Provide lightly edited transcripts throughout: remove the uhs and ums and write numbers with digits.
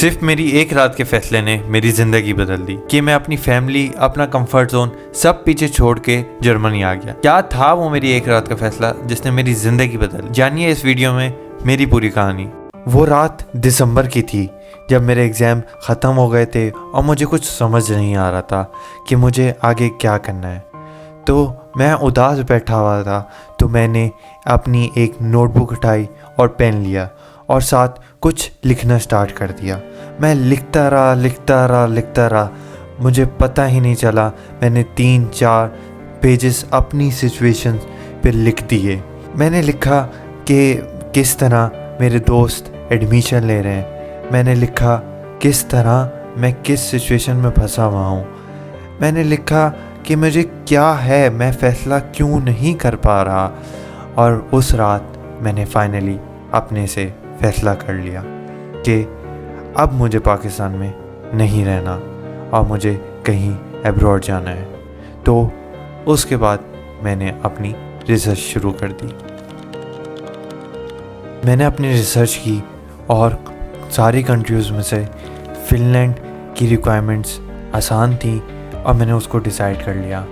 सिर्फ मेरी एक रात के फैसले ने मेरी ज़िंदगी बदल दी कि मैं अपनी फैमिली, अपना कंफर्ट जोन सब पीछे छोड़ के जर्मनी आ गया। क्या था वो मेरी एक रात का फैसला जिसने मेरी ज़िंदगी बदल दी? जानिए इस वीडियो में मेरी पूरी कहानी। वो रात दिसंबर की थी जब मेरे एग्ज़ाम ख़त्म हो गए थे और मुझे कुछ समझ नहीं आ रहा था कि मुझे आगे क्या करना है। तो मैं उदास बैठा हुआ था, तो मैंने अपनी एक नोटबुक उठाई और पेन लिया और साथ कुछ लिखना स्टार्ट कर दिया। मैं लिखता रहा। मुझे पता ही नहीं चला, मैंने 3-4 पेजेस अपनी सिचुएशन पे लिख दिए। मैंने लिखा कि किस तरह मेरे दोस्त एडमिशन ले रहे हैं। मैंने लिखा किस तरह मैं किस सिचुएशन में फंसा हुआ हूँ। मैंने लिखा कि मुझे क्या है, मैं फ़ैसला क्यों नहीं कर पा रहा। और उस रात मैंने फाइनली अपने से फ़ैसला कर लिया कि अब मुझे पाकिस्तान में नहीं रहना और मुझे कहीं अब्रॉड जाना है। तो उसके बाद मैंने अपनी रिसर्च शुरू कर दी। मैंने अपनी रिसर्च की और सारी कंट्रीज़ में से फ़िनलैंड की रिक्वायरमेंट्स आसान थी और मैंने उसको डिसाइड कर लिया।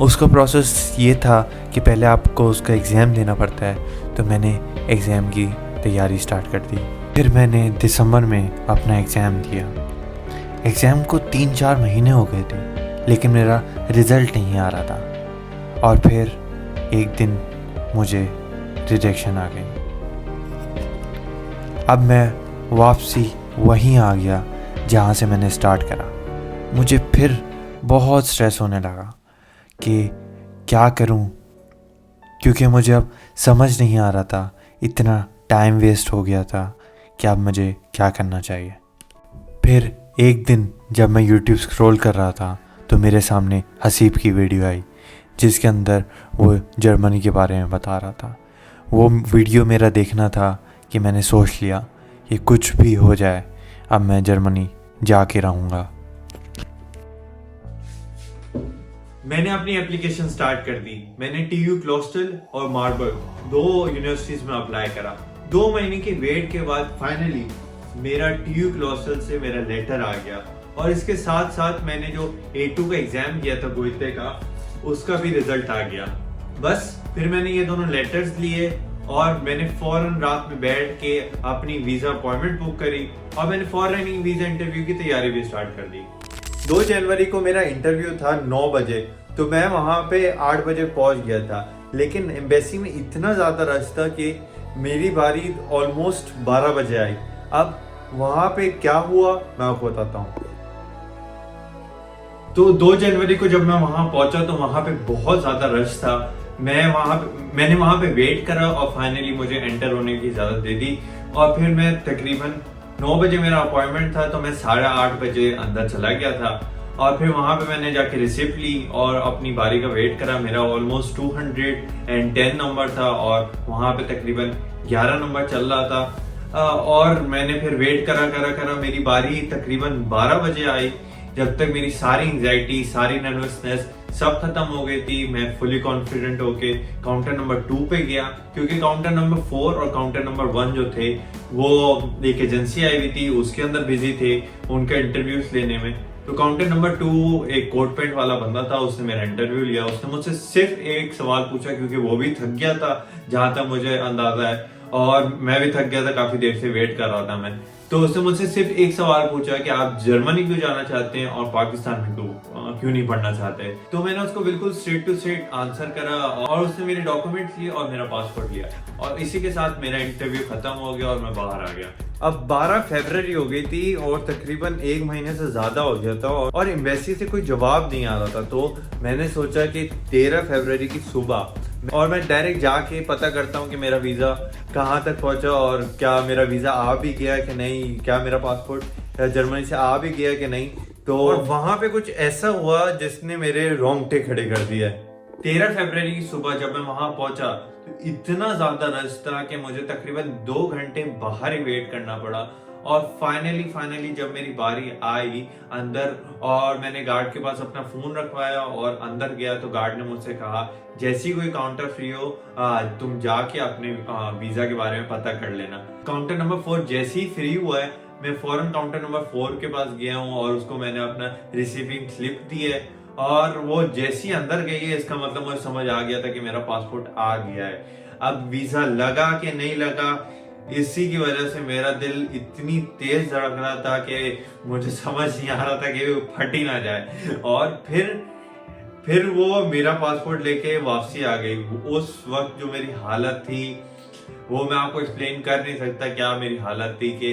उसका प्रोसेस ये था कि पहले आपको उसका एग्ज़ाम देना पड़ता है, तो मैंने एग्ज़ाम की तैयारी स्टार्ट कर दी। फिर मैंने दिसंबर में अपना एग्ज़ाम दिया। एग्ज़ाम को 3-4 महीने हो गए थे, लेकिन मेरा रिज़ल्ट नहीं आ रहा था। और फिर एक दिन मुझे रिजेक्शन आ गई। अब मैं वापसी वहीं आ गया जहाँ से मैंने स्टार्ट करा। मुझे फिर बहुत स्ट्रेस होने लगा कि क्या करूं, क्योंकि मुझे अब समझ नहीं आ रहा था। इतना टाइम वेस्ट हो गया था कि अब मुझे क्या करना चाहिए। फिर एक दिन जब मैं YouTube स्क्रॉल कर रहा था तो मेरे सामने हसीब की वीडियो आई, जिसके अंदर वो जर्मनी के बारे में बता रहा था। वो वीडियो मेरा देखना था कि मैंने सोच लिया कि कुछ भी हो जाए, अब मैं जर्मनी जाके रहूँगा। मैंने अपनी एप्लीकेशन स्टार्ट कर दी। मैंने TU क्लोस्टल और मार्बर्ग 2 यूनिवर्सिटीज में अप्लाई करा। 2 महीने के वेट के बाद फाइनली मेरा TU क्लोस्टल से मेरा लेटर आ गया। और इसके साथ साथ मैंने जो A2 का एग्जाम किया था गोइते का, उसका भी रिजल्ट आ गया। बस फिर मैंने ये दोनों लेटर्स लिए और मैंने फौरन रात में बैठ के अपनी वीजा अपॉइंटमेंट बुक करी और मैंने फौरन ही वीजा इंटरव्यू की तैयारी भी स्टार्ट कर दी। 2 जनवरी को मेरा इंटरव्यू था 9 बजे, तो मैं वहाँ पे 8 बजे पहुँच गया था। लेकिन एम्बेसी में इतना ज़्यादा रश था कि मेरी बारी ऑलमोस्ट 12 बजे आई। अब वहाँ पे क्या हुआ मैं आपको बताता हूँ। तो 2 जनवरी को जब मैं वहाँ पहुँचा तो वहाँ पे बहुत ज़्यादा रश था। मैंने वहाँ पे वेट करा और फाइनली मुझे एंटर होने की इजाज़त दे दी। और फिर मैं तकरीबन 9 बजे मेरा अपॉइंटमेंट था, तो मैं 8:30 बजे अंदर चला गया था। और फिर वहाँ पे मैंने जाके रिसिप्ट ली और अपनी बारी का वेट करा। मेरा ऑलमोस्ट 210 नंबर था और वहाँ पे तकरीबन 11 नंबर चल रहा था। और मैंने फिर वेट करा मेरी बारी तकरीबन 12 बजे आई, जब तक मेरी सारी एंजाइटी, सारी नर्वसनेस सब खत्म हो गई थी। मैं फुली कॉन्फिडेंट होके काउंटर नंबर 2 पे गया, क्योंकि काउंटर नंबर 4 और काउंटर नंबर 1 जो थे वो एक एजेंसी आई हुई थी, उसके अंदर बिजी थे उनका इंटरव्यूज लेने में। तो काउंटर नंबर 2 एक कोट पैंट वाला बंदा था, उसने मेरा इंटरव्यू लिया। उसने मुझसे सिर्फ एक सवाल पूछा, क्योंकि वो भी थक गया था जहां तक मुझे अंदाजा है, और मैं भी थक गया था, काफी देर से वेट कर रहा था मैं। तो उसने मुझसे सिर्फ एक सवाल पूछा कि आप जर्मनी क्यों जाना चाहते हैं और पाकिस्तान में क्यों नहीं पढ़ना चाहते। तो मैंने उसको बिल्कुल स्ट्रेट टू स्ट्रेट आंसर करा और उसने मेरे डॉक्यूमेंट्स लिए और मेरा पासपोर्ट लिया, और इसी के साथ मेरा इंटरव्यू खत्म हो गया और मैं बाहर आ गया। अब 12 फरवरी हो गई थी और तकरीबन 1 महीने से ज्यादा हो गया था और एम्बेसी से कोई जवाब नहीं आ रहा था। तो मैंने सोचा कि 13 फरवरी की सुबह और मैं डायरेक्ट जाके पता करता हूँ कि मेरा वीज़ा कहाँ तक पहुँचा और क्या मेरा वीज़ा आ भी गया कि नहीं, क्या मेरा पासपोर्ट जर्मनी से आ भी गया कि नहीं। तो वहाँ पे कुछ ऐसा हुआ जिसने मेरे रोंगटे खड़े कर दिया। 13 फरवरी की सुबह जब मैं वहाँ पहुँचा तो इतना ज़्यादा रश था कि मुझे तकरीबन 2 घंटे बाहर ही वेट करना पड़ा। और फाइनली जब मेरी बारी आई अंदर और मैंने गार्ड के पास अपना फोन रखवाया और अंदर गया, तो गार्ड ने मुझसे कहा जैसी कोई काउंटर फ्री हो तुम जाके अपने वीजा के बारे में पता कर लेना। काउंटर नंबर 4 जैसे ही फ्री हुआ है मैं फौरन काउंटर नंबर 4 के पास गया हूँ और उसको मैंने अपना रिसीविंग स्लिप दी है, और वो जैसी अंदर गई है इसका मतलब मुझे समझ आ गया था कि मेरा पासपोर्ट आ गया है। अब वीजा लगा कि नहीं लगा, इसी की वजह से मेरा दिल इतनी तेज धड़क रहा था कि मुझे समझ नहीं आ रहा था कि वो फट ही ना जाए। और फिर वो मेरा पासपोर्ट लेके वापसी आ गई। उस वक्त जो मेरी हालत थी वो मैं आपको एक्सप्लेन कर नहीं सकता क्या मेरी हालत थी कि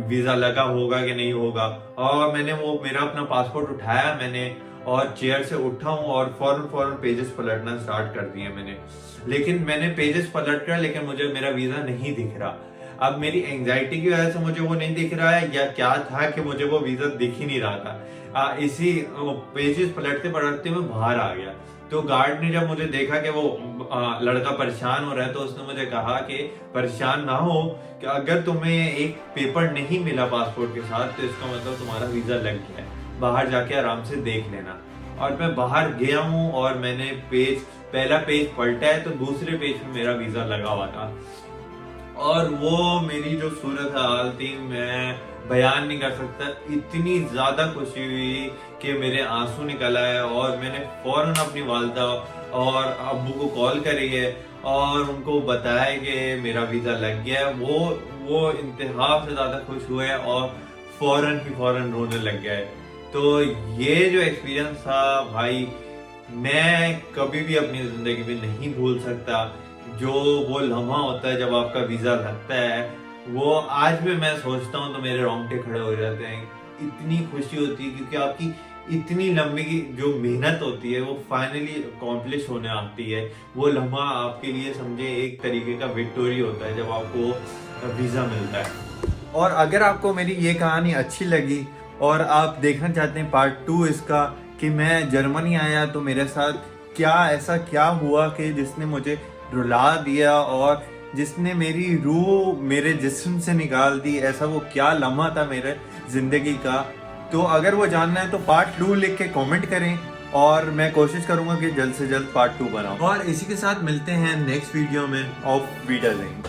वीजा लगा होगा कि नहीं होगा। और मैंने वो मेरा अपना पासपोर्ट उठाया मैंने, और चेयर से उठा हूँ और फौरन पेजेस पलटना स्टार्ट कर दिए लेकिन मैंने पेजेस पलट कर, लेकिन मुझे मेरा वीजा नहीं दिख रहा। अब मेरी एंजाइटी की वजह से मुझे वो नहीं दिख रहा है या क्या था कि मुझे वो वीजा दिख ही नहीं रहा था। इसी पेजेस पलटते मैं बाहर आ गया। तो गार्ड ने जब मुझे देखा कि वो लड़का परेशान हो रहा है, तो उसने मुझे कहा कि परेशान ना हो, कि अगर तुम्हें एक पेपर नहीं मिला पासपोर्ट के साथ तो इसका मतलब तुम्हारा वीजा लग गया है, बाहर जाके आराम से देख लेना। और मैं बाहर गया हूँ और मैंने पहला पेज पलटा है तो दूसरे पेज पे मेरा वीजा लगा हुआ था। और वो मेरी जो सूरत हाल थी मैं बयान नहीं कर सकता। इतनी ज्यादा खुशी हुई कि मेरे आंसू निकल आए, और मैंने फौरन अपनी वालिदा और अब्बू को कॉल करी है और उनको बताया कि मेरा वीजा लग गया है। वो इंतहा से ज्यादा खुश हुए और फौरन रोने लग गए। तो ये जो एक्सपीरियंस था भाई, मैं कभी भी अपनी जिंदगी में नहीं भूल सकता। जो वो लम्हा होता है जब आपका वीजा लगता है, वो आज भी मैं सोचता हूँ तो मेरे रोंगटे खड़े हो जाते हैं। इतनी खुशी होती है क्योंकि आपकी इतनी लंबी की जो मेहनत होती है वो फाइनली अकॉम्प्लिश होने आती है। वो लम्हा आपके लिए समझे एक तरीके का विक्टोरी होता है जब आपको वीजा मिलता है। और अगर आपको मेरी ये कहानी अच्छी लगी और आप देखना चाहते हैं पार्ट 2 इसका, कि मैं जर्मनी आया तो मेरे साथ ऐसा क्या हुआ कि जिसने मुझे रुला दिया और जिसने मेरी रूह मेरे जिस्म से निकाल दी, ऐसा वो क्या लम्हा था मेरे जिंदगी का। तो अगर वो जानना है तो पार्ट 2 लिख के कमेंट करें और मैं कोशिश करूंगा कि जल्द से जल्द पार्ट 2 बनाऊं। और इसी के साथ मिलते हैं नेक्स्ट वीडियो में ऑफ वीडियो लिंक।